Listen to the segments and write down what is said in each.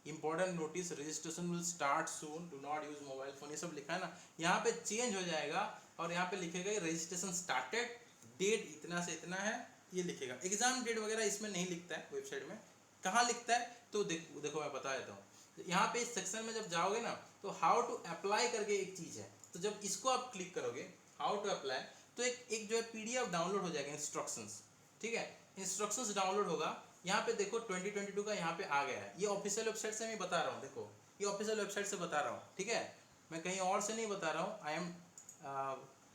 Important notice, registration will start soon, do not use mobile phone, ये सब लिखा है ना, यहाँ पे चेंज हो जाएगा और यहाँ पे लिखेगा रजिस्ट्रेशन स्टार्टेड, डेट इतना से इतना है, ये लिखेगा। एग्जाम डेट वगैरह इसमें नहीं लिखता है वेबसाइट में। कहाँ लिखता है तो देखो मैं बता देता हूँ। यहाँ पे इस सेक्शन में जब जाओगे ना तो हाउ टू अप्लाई करके एक चीज़ है, तो जब इसको आप क्लिक करोगे हाउ टू अप्लाई, तो एक जो है पीडीएफ डाउनलोड हो जाएगा इंस्ट्रक्शंस, ठीक है, इंस्ट्रक्शंस डाउनलोड होगा। यहाँ पे देखो 2022 का यहाँ पे आ गया है, ये ऑफिशियल वेबसाइट से मैं बता रहा हूँ, देखो ये ऑफिशियल वेबसाइट से बता रहा हूँ, ठीक है, मैं कहीं और से नहीं बता रहा हूँ। I am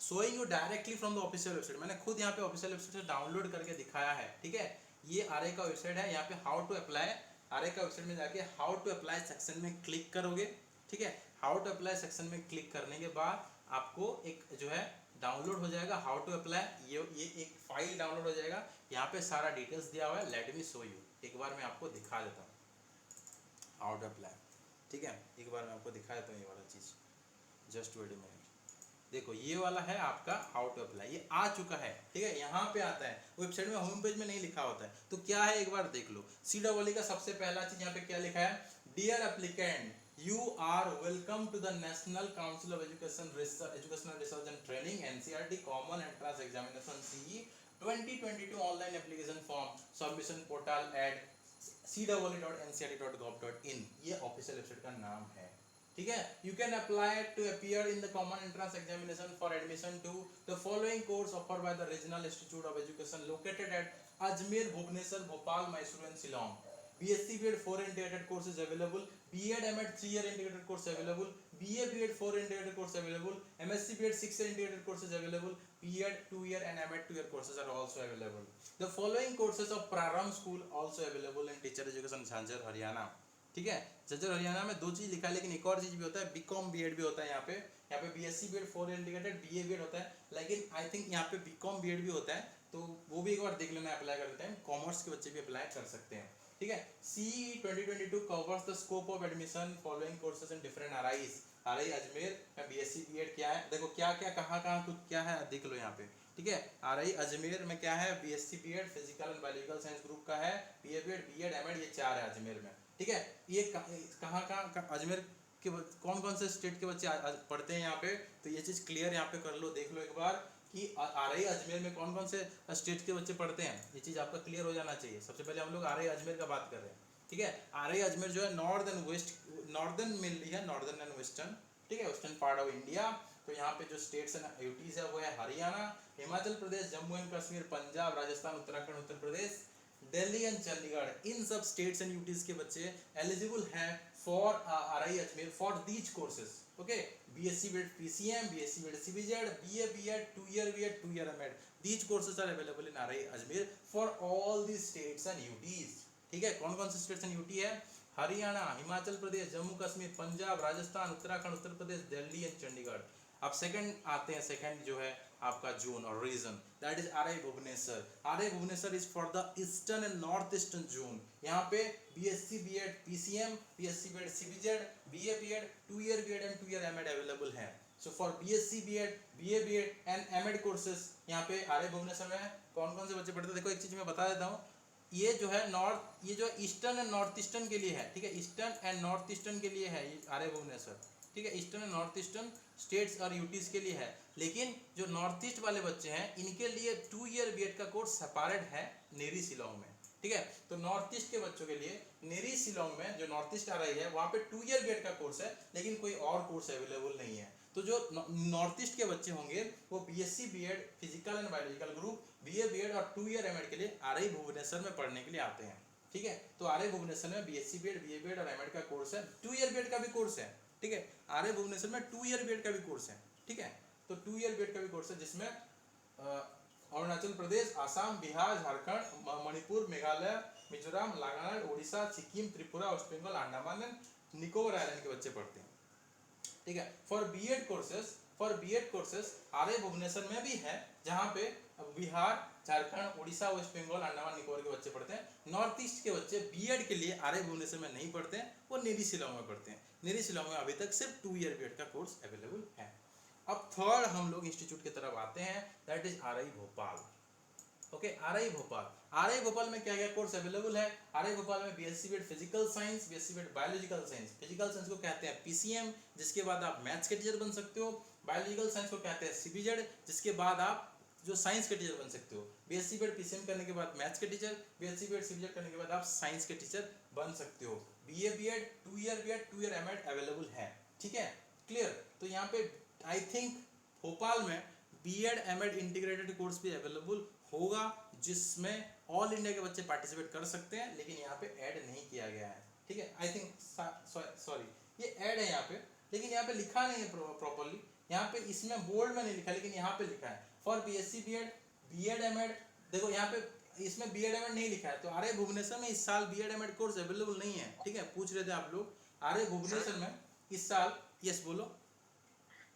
showing you directly from the official website, मैंने खुद यहाँ पे ऑफिशियल वेबसाइट से डाउनलोड करके दिखाया है, ठीक है। ये आरए का वेबसाइट है, यहाँ पे हाउ टू अप्लाई, आरए का वेबसाइट में जाके हाउ टू अप्लाई सेक्शन में क्लिक करोगे, ठीक है। हाउ टू अप्लाई सेक्शन में क्लिक करने के बाद आपको एक जो है डाउनलोड हो जाएगा हाउ टू अप्लाई, ये एक फाइल डाउनलोड हो जाएगा, यहाँ पे सारा डिटेल्स दिया हुआ है। लेट मी शो यू, एक बार मैं आपको दिखा देता हूँ हाउ टू अप्लाई, ठीक है, एक बार मैं आपको दिखा देता हूँ ये वाला चीज़, जस्ट वेट अ मिनट। देखो ये वाला है आपका हाउ टू अप्लाई, ये आ चुका है, ठीक है, यहाँ पे आता है, वेबसाइट में होम पेज में नहीं लिखा होता है। तो क्या है एक बार देख लो, CWE का सबसे पहला चीज यहाँ पे क्या लिखा है, dear applicant you are welcome to the national council of educational research and training NCERT common entrance examination CE 2022 online application form submission portal at cwle.ncert.gov.in, ये ऑफिशियल वेबसाइट का नाम है, ठीक है। You can apply to appear in the common entrance examination for admission to the following course offered by the regional institute of education located at Ajmer, Bhubaneswar, Bhopal, Mysore and Shillong. BSc B.Ed 4 integrated course is available, B.Ed M.Ed 3-year integrated course available, BA B.Ed 4 integrated course available, MSc B.Ed 6-year integrated course is available, B.Ed 2-year and M.Ed 2-year courses are also available. The following courses of Prarambh School also available in teacher education Jhanjhar Haryana, ठीक है। जज्जर हरियाणा में दो चीज लिखा है, लेकिन एक और चीज भी होता है, बीकॉम बीएड भी होता है यहाँ पे BSc B.Ed 4 integrated BA B.Ed होता है, लेकिन आई थिंक यहाँ पे बीकॉम बीएड भी होता है, तो वो भी एक बार देख लेना, अप्लाई कर लेते हैं, कॉमर्स के बच्चे भी अप्लाई कर सकते हैं, ठीक है। CE 2022 covers the scope of admission following courses in different RI Ajmer में BSc B.Ed क्या है, देखो क्या क्या कहाँ कुछ क्या है देख लो यहाँ पे, ठीक है। RI अजमेर में क्या है, BSc B.Ed physical and biological science group का है, BA B.Ed B.Ed M.Ed ये 4 है अजमेर में, ठीक है। ये कहाँ अजमेर के कौन कौन से स्टेट के बच्चे पढ़ते हैं यहाँ पे, तो ये चीज़ क्लियर यहाँ पे कर लो, देख लो एक बार कि RI अजमेर में कौन कौन से स्टेट के बच्चे पढ़ते हैं, ये चीज़ आपका क्लियर हो जाना चाहिए। सबसे पहले हम लोग RI अजमेर का बात कर रहे हैं, ठीक है। RI अजमेर जो है नॉर्दर्न मेनली है, नॉर्दर्न एंड वेस्टर्न, ठीक है, वेस्टर्न पार्ट ऑफ इंडिया। तो यहाँ पे जो स्टेट्स एंड यूटीज है वो है हरियाणा, हिमाचल प्रदेश, जम्मू एंड कश्मीर, पंजाब, राजस्थान, उत्तराखंड, उत्तर प्रदेश, दिल्ली एंड चंडीगढ़। इन सब स्टेट्स एंड यूटीज के बच्चे एलिजिबल हैं for RI Ajmer for these courses, okay. BSc B.Ed PCM, BSc B.Ed CBZ, BA B.Ed 2-year B.Ed 2-year M.Ed, these courses are available in RI Ajmer for all these states and UTs, ठीक है। कौन कौन से states and UT है, Haryana, Himachal Pradesh, Jammu Kashmir, Punjab, Rajasthan, Uttarakhand, Uttar Pradesh, Delhi and Chandigarh. अब second आते हैं, second जो है आपका जोन और region, that is RI Bhubaneswar. RI Bhubaneswar is for the eastern and north eastern zone. यहाँ पे BSc B.Ed PCM, BSc B.Ed CBZ, BA B.Ed 2-year B.Ed and 2-year M.Ed available है। So for BSc B.Ed, BA B.Ed and M.Ed courses यहाँ पे RI Bhubaneswar में कौन कौन से बच्चे पढ़ते हैं, देखो एक चीज मैं बता देता हूँ, ये जो है नॉर्थ, ये जो ईस्टर्न एंड नॉर्थ ईस्टर्न के लिए है, ठीक है, ईस्टर्न एंड नॉर्थ ईस्टर्न के लिए है ये RI भुवनेश्वर, ठीक है, eastern and north eastern states और यूटीज के लिए है। लेकिन जो नॉर्थ ईस्ट वाले बच्चे हैं इनके लिए 2-year B.Ed का कोर्स सेपरेट है नेरी शिलोंग में, ठीक है। तो नॉर्थ ईस्ट के बच्चों के लिए नेरी शिलोंग में जो नॉर्थ ईस्ट RI है वहाँ पे 2-year B.Ed का कोर्स है, लेकिन कोई और कोर्स अवेलेबल नहीं है। तो जो नॉर्थ ईस्ट के बच्चे होंगे वो BSc B.Ed physical and biological group, BA B.Ed और 2-year M.Ed के लिए RI भुवनेश्वर में पढ़ने के लिए आते हैं, ठीक है। तो RI भुवनेश्वर में BSc B.Ed, BA B.Ed और M.Ed का कोर्स है, 2-year B.Ed का भी कोर्स है, ठीक है। RI भुवनेश्वर में 2-year B.Ed का भी कोर्स है, ठीक है। तो 2-year B.Ed का भी कोर्स है जिसमें Arunachal Pradesh, Assam, Bihar, Jharkhand, Manipur, Meghalaya, Mizoram, Nagaland, Orissa, Sikkim, Tripura, West Bengal, Andaman and Nicobar island के बच्चे पढ़ते हैं, ठीक है। For BEd courses RI Bhubaneswar में भी है, जहाँ पे बिहार, झारखंड, उड़ीसा, वेस्ट बंगाल, अंडमान निकोबार के बच्चे पढ़ते हैं। नॉर्थ ईस्ट के बच्चे BEd के लिए RI भुवनेश्वर में नहीं पढ़ते हैं, वो नेरी शिलोंग में पढ़ते हैं। नेरी शिलोंग में अभी तक सिर्फ 2-year B.Ed का कोर्स अवेलेबल है। अब थर्ड हम लोग इंस्टीट्यूट की तरफ आते हैं, that is RI Bhopal, okay. RI Bhopal, RI Bhopal में क्या क्या कोर्स अवेलेबल है? आरआई भोपाल में BSc BEd physical science, BSc BEd biological science. Physical science को कहते हैं पीसीएम, जिसके बाद आप मैथ्स के टीचर बन सकते हो। बायोलॉजिकल साइंस को कहते हैं सीबीजेड, जिसके बाद आप जो साइंस के टीचर बन सकते हो। बीएससी बीएड पीसीएम करने के बाद मैथ्स के टीचर, बीएससी बीएड सीबीजेड करने के बाद आप साइंस के टीचर बन सकते हो। BA BEd, 2 year MEd available है, ठीक है, क्लियर। तो यहाँ पे आई थिंक भोपाल में बीएड एमएड इंटीग्रेटेड कोर्स भी अवेलेबल होगा, जिसमें ऑल इंडिया के बच्चे पार्टिसिपेट कर सकते हैं, लेकिन यहाँ पे ऐड नहीं किया गया है, ठीक है। आई थिंक सॉरी, ये ऐड है यहाँ पे, लेकिन यहाँ पे लिखा नहीं है प्रॉपरली। यहाँ पे इसमें बोल्ड में नहीं लिखा, लेकिन यहाँ पे लिखा है for BSc BEd, BEd MEd. देखो यहाँ पे इसमें बीएड एमएड नहीं लिखा है, तो आरआई भुवनेश्वर में इस साल बीएड एमएड कोर्स अवेलेबल नहीं है, ठीक है। पूछ रहे थे आप लोग, आरआई भुवनेश्वर में इस साल, यस बोलो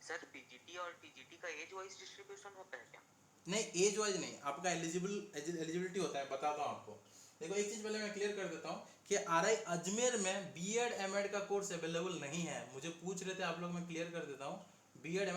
सर, पीजीटी और टीजीटी का एज वाइज डिस्ट्रीब्यूशन होता है क्या? नहीं, एज वाइज नहीं, आपका एलिजिबिलिटी होता है, बताता हूँ आपको। देखो एक चीज पहले मैं क्लियर कर देता हूँ कि आरआई अजमेर में बीएड एमएड का कोर्स अवेलेबल नहीं है। मुझे पूछ रहे थे आप लोग, मैं क्लियर कर देता हूँ। बीएड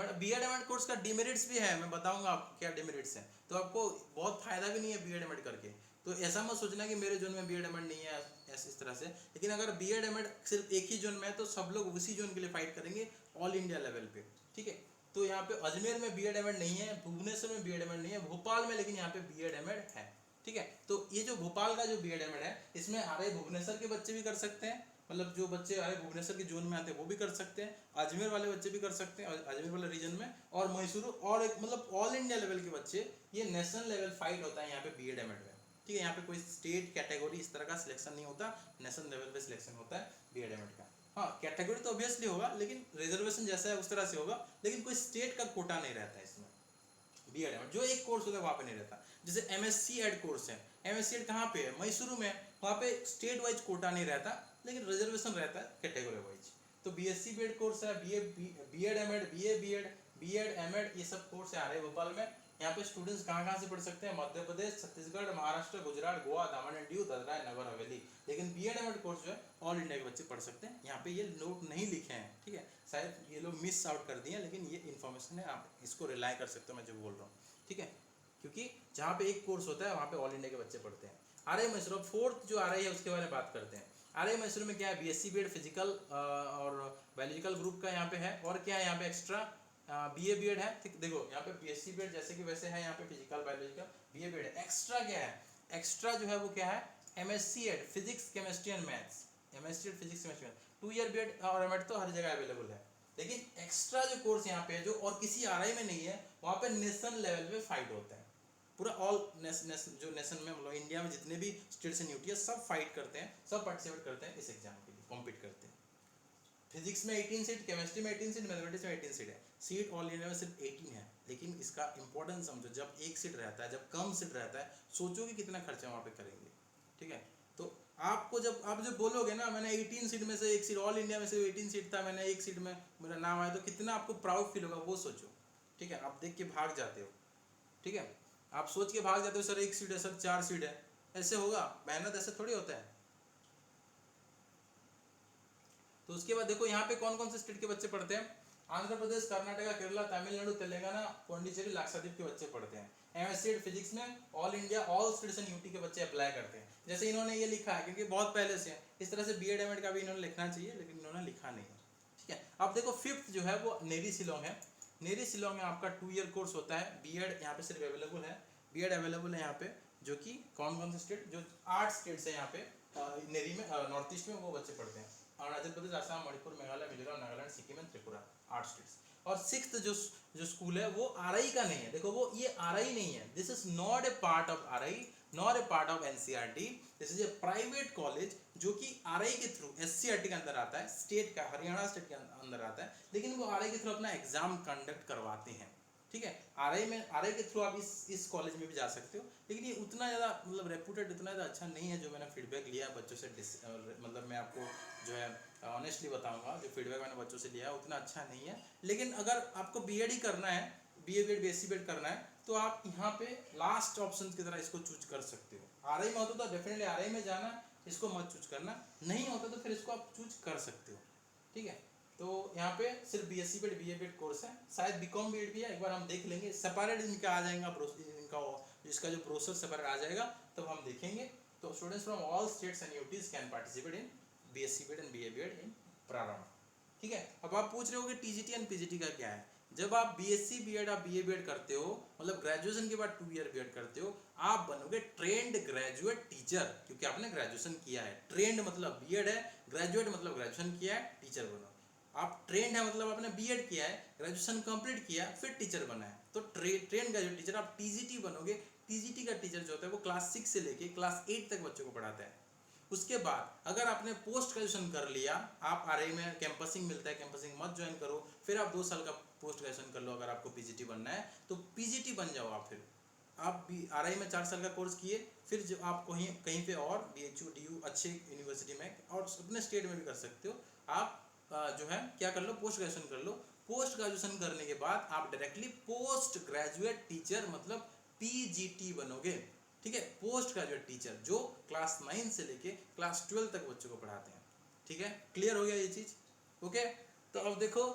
एमएड कोर्स का डिमेरिट्स भी है, मैं बताऊंगा आपको क्या डिमेरिट्स हैं। तो आपको बहुत फायदा भी नहीं है बीएड एमएड करके, तो ऐसा मत सोचना कि मेरे जोन में बीएड एमएड नहीं है ऐसे इस तरह से। लेकिन अगर बीएड एमएड सिर्फ एक ही जोन में है तो सब लोग उसी जोन के लिए फाइट करेंगे ऑल इंडिया लेवल पे, ठीक है। तो यहाँ पे अजमेर में बीएड एमएड नहीं है, भुवनेश्वर में बीएड एमएड नहीं है, भोपाल में लेकिन यहाँ पे बीएड एमएड है, ठीक है। तो ये जो भोपाल का जो बीएड एमएड है, इसमें आरआई भुवनेश्वर के बच्चे भी कर सकते हैं, मतलब जो बच्चे आरआई भुवनेश्वर के जोन में आते हैं वो भी कर सकते हैं, अजमेर वाले बच्चे भी कर सकते हैं अजमेर वाले रीजन में, और मैसूर, और एक मतलब ऑल इंडिया लेवल के बच्चे। ये नेशनल लेवल फाइट होता है यहाँ पे बीएड एमएड में, ठीक है। यहाँ पे कोई स्टेट कैटेगरी इस तरह का सिलेक्शन नहीं होता, नेशनल लेवल पे सिलेक्शन होता है बीएड एमएड का। हाँ, कैटेगरी तो ऑब्वियसली होगा, लेकिन रिजर्वेशन जैसा है उस तरह से होगा, लेकिन कोई स्टेट का कोटा नहीं रहता है इसमें बीएड एमएड। जो एक कोर्स होता है वहाँ पे नहीं रहता। जैसे एमएससी एड कोर्स है, एमएससी एड कहाँ पे है? मैसूरू में। वहाँ पे स्टेट वाइज कोटा नहीं रहता, लेकिन रिजर्वेशन रहता है कैटेगरी वाइज। तो बीएससी बीएड कोर्स है, बीएड एमएड, बीएड एमएड, ये सब कोर्स है आरआई भोपाल में। यहाँ पे स्टूडेंट्स कहाँ से पढ़ सकते हैं? मध्य प्रदेश, छत्तीसगढ़, महाराष्ट्र, गुजरात, गोवा, दामन एंड दीव, दादरा नगर हवेली। लेकिन बीएड एमएड कोर्स जो है ऑल इंडिया के बच्चे पढ़ सकते हैं। यहाँ पे ये नोट नहीं लिखे हैं, ठीक है, शायद ये लोग मिस आउट कर दिए हैं, लेकिन ये इन्फॉर्मेशन है, आप इसको रिलाई कर सकते हो मैं जो बोल रहा हूँ, ठीक है। क्योंकि जहाँ पे एक कोर्स होता है वहाँ पे ऑल इंडिया के बच्चे पढ़ते हैं। आरआई मैसूर, फोर्थ जो आरआई है उसके बारे में बात करते हैं। आरआई मैसूर में क्या है? बीएससी बीएड फिजिकल और बायोलॉजिकल ग्रुप का यहाँ पे है, और क्या है यहाँ पे एक्स्ट्रा? बीए बीएड है, ठीक। देखो यहाँ पे बीएससी बीएड जैसे कि वैसे है, यहाँ पे फिजिकल बायोलॉजिकल, बीए बीएड है। एक्स्ट्रा क्या है? एक्स्ट्रा जो है वो क्या है? MSc Ed physics chemistry and maths, MSc Ed physics chemistry, 2 year BEd और एमएड तो हर जगह अवेलेबल है। लेकिन एक्स्ट्रा जो कोर्स यहाँ पे है जो और किसी आरआई में नहीं है, वहाँ पे नेशनल लेवल पे फाइट होता है। पूरा ऑल जो नेशन में, मतलब इंडिया में जितने भी स्टेट्स एंड यूटी है, सब फाइट करते हैं, सब पार्टिसिपेट करते हैं इस एग्जाम के लिए, कॉम्पीट करते हैं। फिजिक्स में 18 सीट, केमिस्ट्री में 18 सीट, मैथमेटिक्स में 18 सीट है। सीट ऑल इंडिया में सिर्फ 18 है, लेकिन इसका इंपॉर्टेंस समझो। जब एक सीट रहता है, जब कम सीट रहता है, सोचो कि कितना खर्चा वहाँ पे करेंगे, ठीक है। तो आपको जब आप जो बोलोगे ना, मैंने 18 सीट में से एक सीट, ऑल इंडिया में से 18 सीट था, मैंने एक सीट में मेरा नाम आया, तो कितना आपको प्राउड फील होगा वो सोचो, ठीक है। आप देख के भाग जाते हो, ठीक है, आप सोच के भाग जाते हो सर एक सीट है, सर 4 सीट है, ऐसे होगा? मेहनत ऐसे थोड़ी होता है। तो उसके बाद देखो यहाँ पे कौन कौन से स्टेट के बच्चे पढ़ते हैं? आंध्र प्रदेश, कर्नाटका, केरला, तमिलनाडु, तेलंगाना, पौंडीचेरी, लक्षद्वीप के बच्चे पढ़ते हैं। एमएससी फिजिक्स में all India, all states and UT के बच्चे अप्लाई करते हैं। जैसे इन्होंने ये लिखा है, क्योंकि बहुत पहले से है, इस तरह से बीएड एमएड का भी इन्होंने लिखना चाहिए, लेकिन इन्होंने लिखा नहीं है, ठीक है। अब देखो फिफ्थ जो है वो नेरी शिलोंग है। नेरी शिलोंग में आपका 2 ईयर कोर्स होता है। बीएड यहाँ पे सिर्फ अवेलेबल है, बीएड अवेलेबल है यहाँ पे, जो कि कौन कौन से स्टेट, जो 8 स्टेट्स है यहाँ पे नेरी में, नॉर्थ ईस्ट में, वो बच्चे पढ़ते हैं। Arunachal Pradesh, Assam, Manipur, Meghalaya, Mizoram, Nagaland, Sikkim and Tripura, 8 states. और सिक्स्थ जो स्कूल है वो आरआई का नहीं है। देखो वो ये आरआई नहीं है, this is not a part of RI, not a part of NCERT, this is a private college जो कि आरआई के थ्रू एससीईआरटी के अंदर आता है, स्टेट का, हरियाणा स्टेट के अंदर आता है, लेकिन वो आरआई के थ्रू अपना एग्जाम कंडक्ट करवाते हैं, ठीक है। आरआई के थ्रू आप इस कॉलेज में भी जा सकते हो, लेकिन ये उतना ज़्यादा मतलब रेपुटेड उतना ज़्यादा अच्छा नहीं है। जो मैंने फीडबैक लिया बच्चों से, मतलब मैं आपको जो है ऑनेस्टली बताऊंगा, जो फीडबैक मैंने बच्चों से लिया उतना अच्छा नहीं है। लेकिन अगर आपको बीएड ही करना है, बीए बीएड बीएससी बीएड करना है, तो आप यहाँ पे लास्ट ऑप्शन की तरह इसको चूज कर सकते हो। आरआई में होता तो डेफिनेटली आरआई में जाना, इसको मत चूज करना, नहीं होता तो फिर इसको आप चूज कर सकते हो, ठीक है। तो यहाँ पे सिर्फ BSc BEd BA BEd course है, शायद बीकॉम बीएड भी है, एक बार हम देख लेंगे, सेपरेट इनका आ जाएगा इनका इसका जो प्रोसेस सेपरेट आ जाएगा तब हम देखेंगे। तो students from all states and UTs can participate in BSc BEd and BA BEd in प्रारंभ। ठीक है, अब आप पूछ रहे हो कि टीजीटी एंड पीजीटी का क्या है। जब आप बीएससी बीएड आप बीए बीएड करते हो, मतलब ग्रेजुएशन के बाद 2 ईयर बीएड करते हो, आप बनोगे ट्रेंड ग्रेजुएट टीचर, क्योंकि आपने ग्रेजुएशन किया है। ट्रेंड मतलब बीएड है, ग्रेजुएट मतलब ग्रेजुएशन किया है, टीचर बनो। आप ट्रेंड है मतलब आपने बीएड किया है, ग्रेजुएशन कंप्लीट किया है, फिर टीचर बना है, तो ट्रेंड ग्रेजुएट टीचर। आप टीजीटी बनोगे। टीजीटी का टीचर जो होता है वो क्लास 6 से लेके क्लास 8 तक बच्चों को पढ़ाता है। उसके बाद अगर आपने पोस्ट ग्रेजुएशन कर लिया, आप आरआई में कैंपसिंग मिलता है, कैंपसिंग मत ज्वाइन करो, फिर आप 2 साल का पोस्ट ग्रेजुएशन कर लो। अगर आपको पीजीटी बनना है तो पीजीटी बन जाओ आप। फिर आप भी आरआई में 4 साल का कोर्स किए, फिर जो आप कहीं कहीं पे और बीएचयू डीयू अच्छे यूनिवर्सिटी में और अपने स्टेट में भी कर सकते हो। आप जो है क्या कर लो, पोस्ट ग्रेजुएशन कर लो। पोस्ट ग्रेजुएशन करने के बाद आप डायरेक्टली पोस्ट ग्रेजुएट टीचर मतलब पीजीटी बनोगे। ठीक है, पोस्ट ग्रेजुएट टीचर जो क्लास 9 से लेके क्लास 12 तक बच्चों को पढ़ाते हैं। ठीक है, क्लियर हो गया ये चीज? ओके, तो अब देखो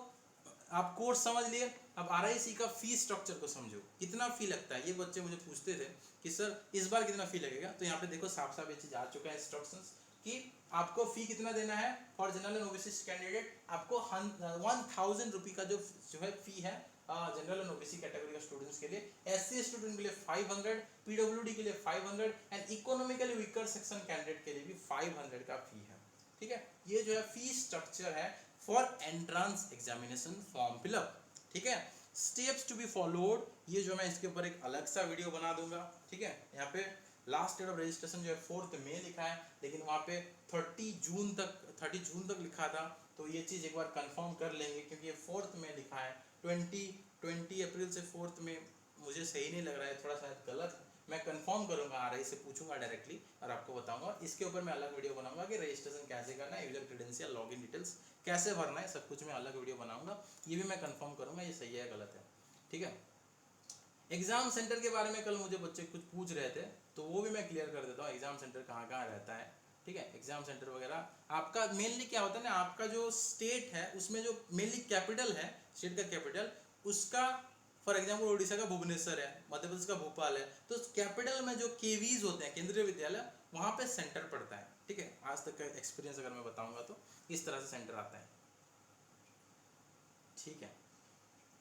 आप कोर्स समझ लिए, अब आरआईसी का फी स्ट्रक्चर को समझो। कितना फी लगता है, ये बच्चे मुझे पूछते थे कि सर इस बार कितना फी लगेगा। तो यहाँ पे देखो साफ साफ ये चीज आ चुका है इंस्ट्रक्शंस कि आपको फी कितना देना है। For general and OBC candidate आपको 1000 रुपये का जो है फी है जनरल एंड ओबीसी कैटेगरी का स्टूडेंट्स के लिए। एससी स्टूडेंट के लिए 500, पीडब्ल्यूडी के लिए 500 and economically weaker section candidate के लिए भी 500 का फी है। ठीक है, ये जो है फी स्ट्रक्चर है for entrance examination form fill up. ठीक है, स्टेप्स टू बी फॉलोड, ये जो मैं इसके ऊपर एक अलग सा वीडियो बना दूंगा। ठीक है, यहाँ पे लास्ट डेट ऑफ रजिस्ट्रेशन जो है 4 मई लिखा है, लेकिन वहाँ पे 30 जून तक लिखा था। तो ये चीज़ एक बार कंफर्म कर लेंगे, क्योंकि ये 4 मई लिखा है। 20 अप्रैल से 4 मई मुझे सही नहीं लग रहा है, थोड़ा शायद गलत है। मैं कंफर्म करूंगा, आरआई से पूछूंगा डायरेक्टली और आपको बताऊंगा। इसके ऊपर मैं अलग वीडियो बनाऊंगा कि रजिस्ट्रेशन कैसे करना है, यूजर क्रेडेंशियल, लॉगिन डिटेल्स कैसे भरना है, सब कुछ मैं अलग वीडियो बनाऊंगा। ये भी मैं कंफर्म करूंगा ये सही है गलत है। ठीक है, एग्जाम सेंटर के बारे में कल मुझे बच्चे कुछ पूछ रहे थे, तो वो भी मैं क्लियर कर देता हूँ। एग्जाम सेंटर कहाँ कहाँ रहता है। ठीक है, एग्जाम सेंटर वगैरह आपका मेनली क्या होता है ना, आपका जो स्टेट है उसमें जो मेनली कैपिटल है, स्टेट का कैपिटल, उसका फॉर एग्जाम्पल उड़ीसा का भुवनेश्वर है, मध्य प्रदेश का भोपाल है, तो कैपिटल में जो केवीज होते हैं, केंद्रीय विद्यालय, वहाँ पे सेंटर पड़ता है। ठीक है, आज तक का एक्सपीरियंस अगर मैं बताऊंगा तो इस तरह से सेंटर आता है। ठीक है,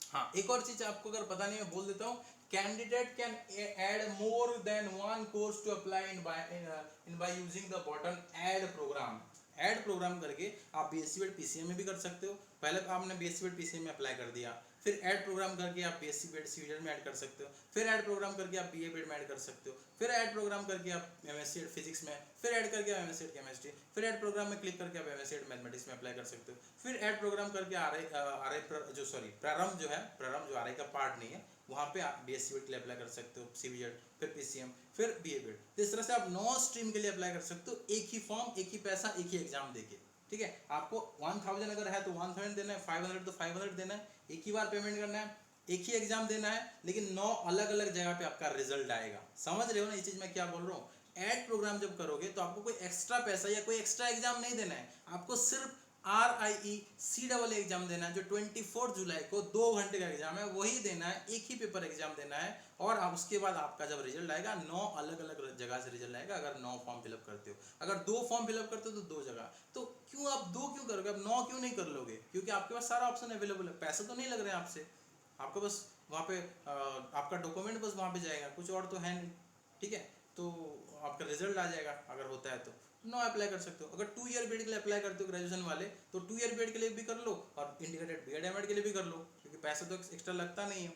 हाँ एक और चीज आपको अगर पता नहीं मैं बोल देता हूँ। Candidate can add more than 1 course to apply in by using the button add programme. Add programme करके आप बीएससी बीएड पीसीएम में भी कर सकते हो। पहले आपने बीएससी बीएड पीसीएम में अप्लाई कर दिया, फिर ऐड प्रोग्राम करके आप बीएससी बीएड सीजीएल में ऐड कर सकते हो, फिर ऐड प्रोग्राम करके आप बीए बीएड में ऐड कर सकते हो, फिर ऐड प्रोग्राम करके आप एमएससी फिजिक्स में, फिर ऐड करके आप एमएससी केमिस्ट्री, फिर ऐड प्रोग्राम में क्लिक करके आप एमएससी मैथमेटिक्स में अप्लाई कर सकते हो, फिर ऐड प्रोग्राम करके आरआई जो प्रारंभ जो है, प्रारंभ जो आरआई का पार्ट नहीं है, वहाँ पे आप बीएससी बीएड के लिए अप्लाई कर सकते हो, सीबीएड, फिर पीसीएम, फिर बीए बीएड। तो इस तरह से आप 9 स्ट्रीम के लिए अप्लाई कर सकते हो, एक ही फॉर्म, एक ही पैसा, एक ही एग्जाम देके। ठीक है, आपको 1000 अगर है तो 1000 देना है, 500 तो 500 देना है, एक ही बार पेमेंट करना है, एक ही एग्जाम देना है, लेकिन 9 अलग अलग जगह पे आपका रिजल्ट आएगा। समझ रहे हो ना ये चीज मैं क्या बोल रहा हूँ? ऐड प्रोग्राम जब करोगे तो आपको कोई एक्स्ट्रा पैसा या कोई एक्स्ट्रा एग्जाम नहीं देना है, आपको सिर्फ RIE-CEE एग्जाम देना है, जो 24 जुलाई को 2 घंटे का एग्जाम है, वही देना है, एक ही पेपर एग्जाम देना है। और आप उसके बाद आपका जब रिजल्ट आएगा 9 अलग अलग जगह से रिजल्ट आएगा। अगर 9 फॉर्म फिलअप करते हो, अगर 2 फॉर्म फिलअप करते हो तो 2 जगह। तो क्यों आप 2 क्यों करोगे, आप 9 क्यों नहीं कर लोगे? क्योंकि आपके पास सारा ऑप्शन अवेलेबल है, पैसे तो नहीं लग रहे हैं आपसे, आपको बस वहाँ पे आपका डॉक्यूमेंट बस वहाँ पे जाएगा, कुछ और तो है नहीं। ठीक है, तो आपका रिजल्ट आ जाएगा अगर होता है तो 9 अप्लाई कर सकते हो। अगर 2 ईयर बीएड के लिए अप्लाई करते हो ग्रेजुएशन वाले, तो 2 ईयर बीएड के लिए भी कर लो और इंटीग्रेटेड बीएड एमएड के लिए भी कर लो, क्योंकि पैसा तो एक्स्ट्रा लगता नहीं है,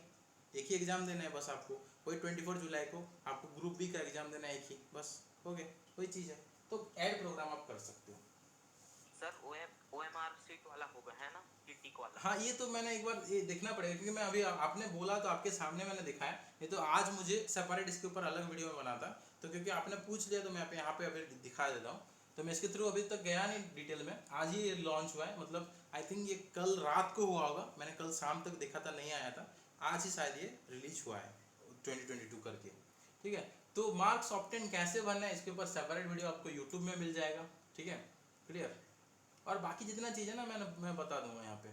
एक ही एग्जाम देना है बस आपको। वही 24 जुलाई को आपको ग्रुप बी का एग्जाम देना है, एक ही, बस हो गया, वही चीज़ है। तो ऐड प्रोग्राम आप कर सकते हो। सर OMR सीट वाला होगा है ना, टीटीक वाला? हाँ, ये तो मैंने एक बार ये देखना पड़ेगा, क्योंकि मैं अभी आपने बोला तो आपके सामने मैंने दिखाया, नहीं तो आज मुझे सेपरेट इसके ऊपर अलग वीडियो में बनाता। तो क्योंकि आपने पूछ लिया तो मैं यहाँ पे अभी दिखा देता हूँ। तो मैं इसके थ्रू अभी तक गया नहीं डिटेल में, आज ही ये लॉन्च हुआ है, मतलब आई थिंक ये कल रात को हुआ होगा, मैंने कल शाम तक देखा था, नहीं आया था, आज ही शायद ये रिलीज हुआ है 2022 करके। ठीक है, तो मार्क्स ऑब्टेन कैसे भरना है इसके ऊपर सेपरेट वीडियो आपको यूट्यूब में मिल जाएगा। ठीक है, क्लियर। और बाकी जितना चीज़ है ना मैं बता दूंगा यहाँ पे।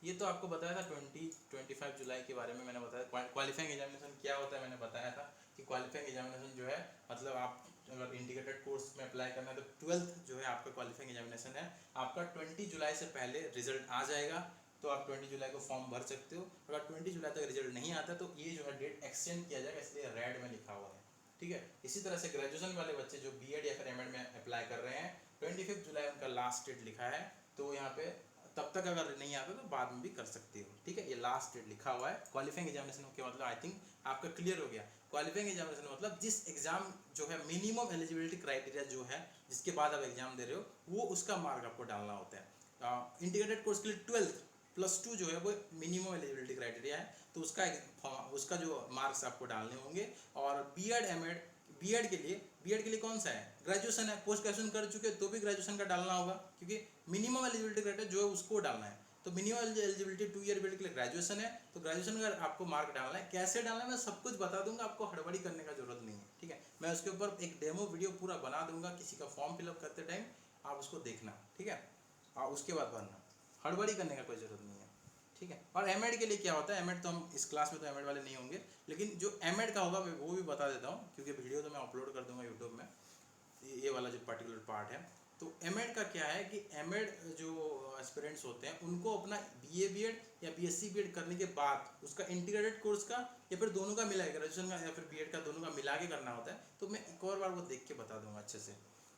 ये तो आपको बताया था 25 जुलाई के बारे में मैंने बताया। क्वालिफाइंग एग्जामिनेशन क्या होता है मैंने बताया था कि क्वालिफाइंग एग्जामिनेशन जो है मतलब आप अगर इंटीग्रेटेड कोर्स में अप्लाई करना है तो 12th जो है आपका क्वालिफाइंग एग्जामिनेशन है। आपका 20 जुलाई से पहले रिजल्ट आ जाएगा तो आप 20 जुलाई को फॉर्म भर सकते हो। अगर 20 जुलाई तक रिजल्ट नहीं आता तो ये जो है डेट एक्सटेंड किया जाएगा, इसलिए रेड में लिखा हुआ है, ठीक है। इसी तरह से ग्रेजुएशन वाले बच्चे जो बीएड या फिर एमएड में अप्लाई कर रहे हैं 25 जुलाई उनका लास्ट डेट लिखा है, तो यहाँ पे तब तक अगर नहीं आता तो बाद में भी कर सकते हो, ठीक है। ये लास्ट डेट लिखा हुआ है। क्वालिफाइंग एग्जामिनेशन के मतलब आई थिंक आपका क्लियर हो गया। क्वालिफाइंग एग्जामिनेशन मतलब जिस एग्जाम जो है मिनिमम एलिजिबिलिटी क्राइटेरिया जो है जिसके बाद आप एग्जाम दे रहे हो वो उसका मार्क आपको डालना होता है। इंटीग्रेटेड कोर्स के लिए 12th +2 जो है वो मिनिमम एलिजिबिलिटी क्राइटेरिया है, तो उसका जो मार्क्स आपको डालने होंगे। और बीएड एमएड बीएड के लिए कौन सा है, ग्रेजुएशन है। पोस्ट ग्रेजुएशन कर चुके तो भी ग्रेजुएशन का डालना होगा, क्योंकि मिनिमम एलिजिबिलिटी क्राइटेरिया जो है उसको डालना है। तो मिनिमम एलिजिबिलिटी 2 ईयर बीएड के लिए ग्रेजुएशन है, तो ग्रेजुएशन का आपको मार्क डालना है। कैसे डालना है मैं सब कुछ बता दूंगा, आपको हड़बड़ी करने का जरूरत नहीं है, ठीक है। मैं उसके ऊपर एक डेमो वीडियो पूरा बना दूंगा, किसी का फॉर्म फिलअप करते टाइम आप उसको देखना, ठीक है। और उसके बाद भरना, हड़बड़ी करने का कोई जरूरत नहीं है, ठीक है। और एमएड के लिए क्या होता है, एमएड तो हम इस क्लास में तो एमएड वाले नहीं होंगे, लेकिन जो एमएड का होगा वो भी बता देता हूँ, क्योंकि वीडियो तो मैं अपलोड कर दूंगा यूट्यूब में, ये वाला जो पर्टिकुलर पार्ट है। तो एमएड का क्या है कि एमएड जो एस्पिरेंट्स होते हैं उनको अपना बीए बीएड या बीएससी बीएड करने के बाद उसका इंटीग्रेटेड कोर्स का या फिर दोनों का मिला के ग्रेजुएशन का या फिर बीएड का दोनों का मिला के करना होता है। तो मैं एक और बार वो देख के बता दूंगा अच्छे से।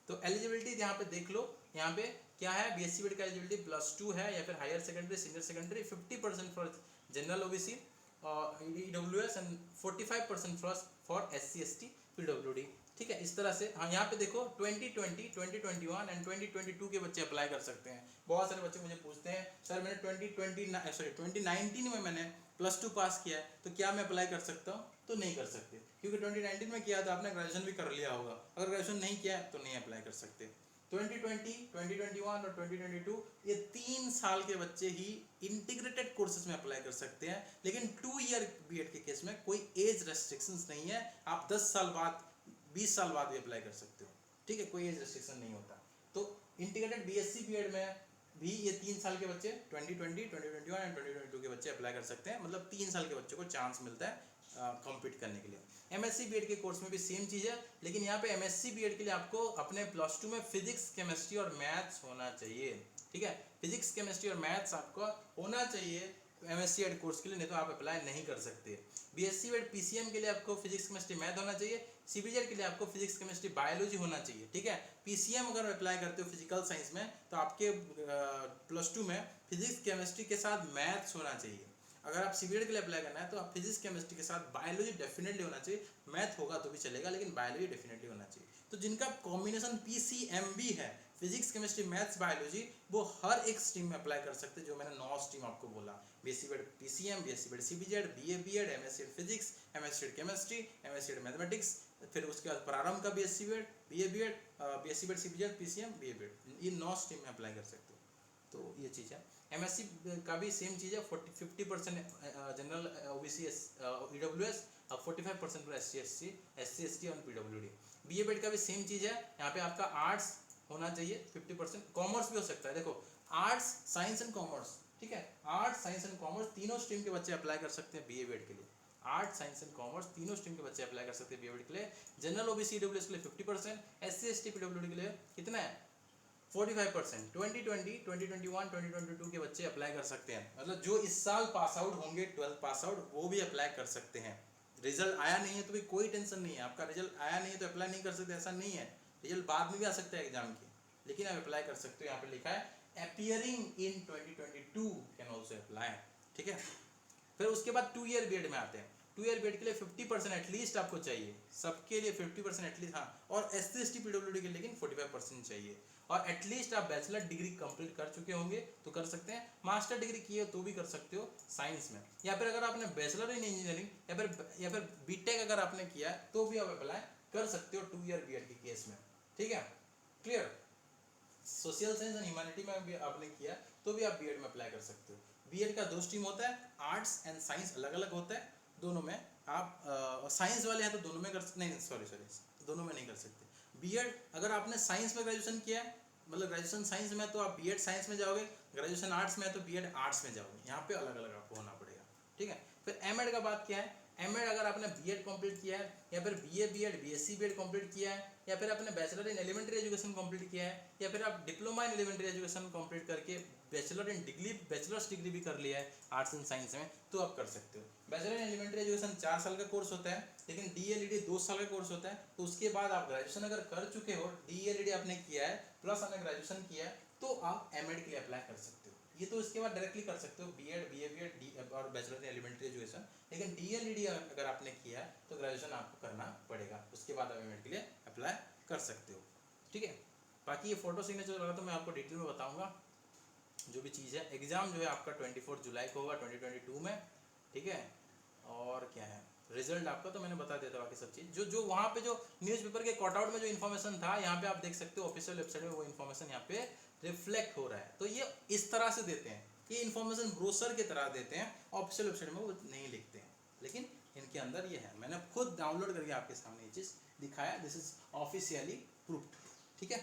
तो एलिजिबिलिटी यहाँ पे देख लो, यहाँ पे क्या है, बीएससी बीएड का एलिजिबिलिटी +2 है या फिर higher secondary senior secondary, 50% for general OBC EWS and 45% for SC ST PWD, ठीक है। इस तरह से हाँ यहाँ पे देखो 2020 2021 एंड 2022 के बच्चे अप्लाई कर सकते हैं। बहुत सारे बच्चे मुझे पूछते हैं सर मैंने 2019 में मैंने +2 पास किया है तो क्या मैं अप्लाई कर सकता हूँ, तो नहीं कर सकते, क्योंकि 2019 में किया था आपने ग्रेजुएशन भी कर लिया होगा। अगर ग्रेजुएशन नहीं किया है तो नहीं अप्लाई कर सकते। 2020 2021 और 2022 ये 3 साल के बच्चे ही इंटीग्रेटेड कोर्सेज में अप्लाई कर सकते हैं, लेकिन 2 ईयर बीएड के केस में कोई एज रेस्ट्रिक्शंस नहीं है। आप 10 साल बाद 20 साल बाद भी अप्लाई कर सकते हो, ठीक है, कोई एज रेस्ट्रिक्शन नहीं होता। तो इंटीग्रेटेड बीएससी बीएड में भी ये 3 साल के बच्चे 2020 2021 एंड 2022 के बच्चे अप्लाई कर सकते हैं, मतलब 3 साल के बच्चों को चांस मिलता है कम्पीट करने के लिए। एमएससी बीएड के कोर्स में भी सेम चीज़ है, लेकिन यहाँ पे एमएससी बीएड के लिए आपको अपने +2 में फिजिक्स केमिस्ट्री और मैथ्स होना चाहिए, ठीक है। फिजिक्स केमिस्ट्री और मैथ्स आपको होना चाहिए एमएससी एड कोर्स के लिए, नहीं तो आप अप्लाई नहीं कर सकते। बीएससी एड पीसीएम के लिए आपको फिजिक्स केमिस्ट्री मैथ होना चाहिए, सीबीजेड के लिए आपको फिजिक्स केमिस्ट्री बायोलॉजी होना चाहिए, ठीक है। पीसीएम अगर अप्लाई करते हो फिजिकल साइंस में तो आपके +2 में फिजिक्स केमिस्ट्री के साथ मैथ्स होना चाहिए। अगर आप सीबीएड के लिए अप्लाई करना है तो आप फिजिक्स केमिस्ट्री के साथ बायोलॉजी डेफिनेटली होना चाहिए, मैथ होगा तो भी चलेगा लेकिन बायोलॉजी डेफिनेटली होना चाहिए। तो जिनका कॉम्बिनेशन पीसीएमबी है, फिजिक्स केमिस्ट्री मैथ्स बायोलॉजी, वो हर एक स्ट्रीम में अप्लाई कर सकते हैं, जो मैंने 9 स्ट्रीम आपको बोला, BSc BEd PCM, BSc BEd CBZ, BA BEd, MSc physics, MSc chemistry, MSc mathematics, फिर उसके बाद प्रारंभ का BSc BEd, BA BEd, BSc BEd CBZ, PCM, BA BEd, ये 9 स्ट्रीम में अप्लाई कर सकते हो। तो ये चीज़ है। एमएससी का भी सेम चीज़ है, 50% general OBC EWS, 45% for SC ST और पीडब्ल्यूडी। बीए बीएड का भी सेम चीज़ है, यहाँ पे आपका आर्ट्स होना चाहिए 50%, कॉमर्स भी हो सकता है। देखो आर्ट्स साइंस एंड कॉमर्स, ठीक है, आर्ट्स साइंस एंड कॉमर्स तीनों स्ट्रीम के बच्चे अप्लाई कर सकते हैं बीए बीएड के लिए। आर्ट्स साइंस एंड कॉमर्स तीनों स्ट्रीम के बच्चे अप्लाई कर सकते हैं बीए बीएड के लिए। जनरल ओबीसी ईडब्ल्यूएस के लिए 50%, एससी एसटी पीडब्ल्यूडी के लिए कितना है 45%। 2020 2021 2022 के बच्चे अप्लाई कर सकते हैं, मतलब जो इस साल पास आउट होंगे 12th पास आउट वो भी अप्लाई कर सकते हैं। रिजल्ट आया नहीं है तो भी कोई टेंशन नहीं है, आपका रिजल्ट आया नहीं है तो अप्लाई नहीं कर सकते, ऐसा नहीं है। रिजल्ट बाद में भी आ सकता है एग्जाम की, लेकिन आप अप्लाई कर सकते हो। यहाँ पे लिखा है appearing in 2022 can also apply, ठीक है। फिर उसके बाद 2 ईयर बीएड में आते हैं। 2 ईयर बीएड के लिए 50% एटलीस्ट आपको चाहिए, सबके लिए 50% एटलीस्ट, हाँ, और एससी एसटी पीडब्ल्यूडी के लिए लेकिन 45% चाहिए। और एटलीस्ट आप बैचलर डिग्री कंप्लीट कर चुके होंगे तो कर सकते हैं, मास्टर डिग्री किए तो भी कर सकते हो साइंस में, या फिर अगर आपने बैचलर इन इंजीनियरिंग या फिर बीटेक अगर आपने किया है तो भी आप अप्लाई कर सकते हो 2 ईयर बीएड के केस में, ठीक है, clear. Social science and humanity में भी आपने किया तो भी आप बीएड में अप्लाई कर सकते हो। बीएड का 2 स्ट्रीम होता है, आर्ट्स एंड साइंस अलग अलग होता है, दोनों में आप साइंस वाले हैं तो दोनों में कर नहीं सॉरी दोनों में नहीं कर सकते। बीएड अगर आपने साइंस में ग्रेजुएशन किया है मतलब ग्रेजुएशन साइंस में तो आप बीएड साइंस में जाओगे, ग्रेजुएशन आर्ट्स में है तो बीएड आर्ट्स में जाओगे, यहाँ पे अलग अलग आपको होना पड़ेगा, ठीक है। फिर एमएड का बात क्या है, एमएड अगर आपने बीएड कंप्लीट किया है या फिर BA BEd BSc BEd complete किया है या फिर आपने bachelor in elementary education complete किया है या फिर आप diploma in elementary education complete करके bachelor in degree bachelors degree भी कर लिया है आर्ट्स एंड साइंस में, तो आप कर सकते हो। बैचलर इन एलिमेंट्री एजुकेशन 4 साल का कोर्स होता है, लेकिन डीएलईडी 2 साल का कोर्स होता है। तो उसके बाद आप ग्रेजुएशन अगर कर चुके हो, डीएलईडी आपने किया है प्लस आपने ग्रेजुएशन किया है, तो आप एमएड के लिए अप्लाई कर सकते हो। ये तो इसके बाद डायरेक्टली कर सकते हो बीएड बीएड और बैचलर इन एलिमेंट्री एजुकेशन, लेकिन डीएलईडी अगर आपने किया है तो ग्रेजुएशन आपको करना पड़ेगा, उसके बाद आप एमएड के लिए अप्लाई कर सकते हो, ठीक है। बाकी ये फोटो सिग्नेचर लगा तो मैं आपको डिटेल में बताऊंगा जो भी चीज़ है। एग्ज़ाम जो है आपका 24 जुलाई को होगा 2022 में, ठीक है। और क्या है रिजल्ट आपका तो मैंने बता दिया था, बाकी सब चीज़ जो जो वहाँ पे जो न्यूज़पेपर के कटआउट में जो इन्फॉर्मेशन था, यहाँ पे आप देख सकते हो ऑफिशियल वेबसाइट में वो इन्फॉर्मेशन यहाँ पे रिफ्लेक्ट हो रहा है। तो ये इस तरह से देते हैं, ये इन्फॉर्मेशन ब्रोशर की तरह देते हैं, ऑफिशियल वेबसाइट में वो नहीं लिखते हैं, लेकिन इनके अंदर ये है। मैंने खुद डाउनलोड करके आपके सामने ये चीज़ दिखाया, दिस इज ऑफिशियली प्रूफ्ड, ठीक है।